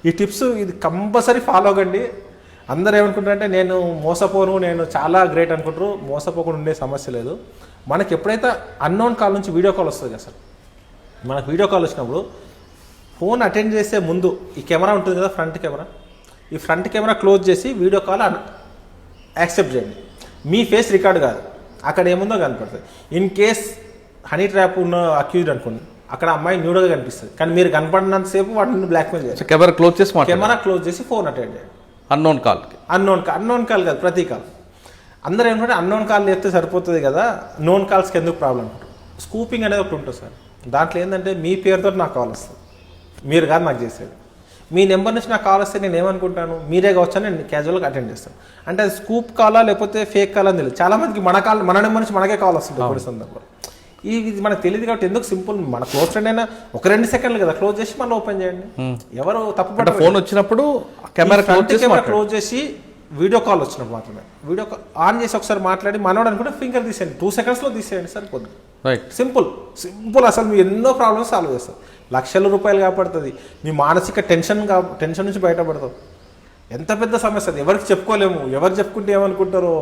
ఈ టిప్స్ ఇది compulsory follow అవ్వండి. అందరూ ఏమనుకుంటారంటే నేను మోసపోను, నేను చాలా గ్రేట్ అనుకుంటారు. మోసపోకుండా ఉండే సమస్య లేదు. మనకి ఎప్పుడైతే అన్నోన్ కాల్ నుంచి వీడియో కాల్ వస్తుంది కదా సార్, మనకు వీడియో కాల్ వచ్చినప్పుడు ఫోన్ అటెండ్ చేసే ముందు ఈ కెమెరా ఉంటుంది కదా, ఫ్రంట్ కెమెరా, ఈ ఫ్రంట్ కెమెరా క్లోజ్ చేసి వీడియో కాల్ యాక్సెప్ట్ చేయండి. మీ ఫేస్ రికార్డ్ కాదు, అక్కడ ఏముందో కనపడుతుంది. ఇన్ కేస్ హనీ ట్రాప్ ఉన్న అక్యూజ్డ్ అనుకోండి, అక్కడ అమ్మాయి న్యూడ్గా కనిపిస్తుంది, కానీ మీరు కనపడినంతసేపు వాటిని బ్లాక్మెయిల్ చేయాలి. కెమెరా క్లోజ్ చేసి ఫోన్ అటెండ్ చేయండి. అన్నోన్ కాల్ కాదు, ప్రతి కాల్. అందరూ ఏంటంటే అన్నోన్ కాల్ చేస్తే సరిపోతుంది కదా, నోన్ కాల్స్కి ఎందుకు ప్రాబ్లం అంటారు. స్కూపింగ్ అనేది ఒకటి ఉంటుంది సార్. దాంట్లో ఏంటంటే మీ పేరుతో నాకు కాల్ వస్తుంది, మీరు కాదు నాకు చేసేది. మీ నెంబర్ నుంచి నాకు కాల్ వస్తే నేను ఏమనుకుంటాను, మీరే కావచ్చు అని నేను క్యాజువల్గా అటెండ్ చేస్తాను. అంటే అది స్కూప్ కాలా లేకపోతే ఫేక్ కాలా అని తెలియదు. చాలా మందికి మన నెంబర్ నుంచి మనకే కాల్ వస్తుంది కొన్ని సందర్భాలు. ఇది మనకు తెలియదు కాబట్టి ఎందుకు సింపుల్, మన క్లోజ్ ఫ్రెండ్ అయినా ఒక 2 సెకండ్లు కదా, క్లోజ్ చేసి మళ్ళీ ఓపెన్ చేయండి. ఎవరు తప్పు ఫోన్ వచ్చినప్పుడు కెమెరా క్లోజ్ చేసి వీడియో కాల్ వచ్చినప్పుడు మాత్రమే వీడియో కాల్ ఆన్ చేసి ఒకసారి మాట్లాడి మనోడు అనుకుంటే ఫింగర్ తీసేయండి, 2 సెకండ్స్లో తీసేయండి సరిపోద్ది. సింపుల్ అసలు మీ ఎన్నో ప్రాబ్లమ్స్ సాల్వ్ చేస్తారు. లక్షల రూపాయలు కాపాడుతుంది. మీ మానసిక టెన్షన్ నుంచి బయటపడతాం. ఎంత పెద్ద సమస్య అది, ఎవరికి చెప్పుకోలేము. ఎవరు చెప్పుకుంటే ఏమనుకుంటారో.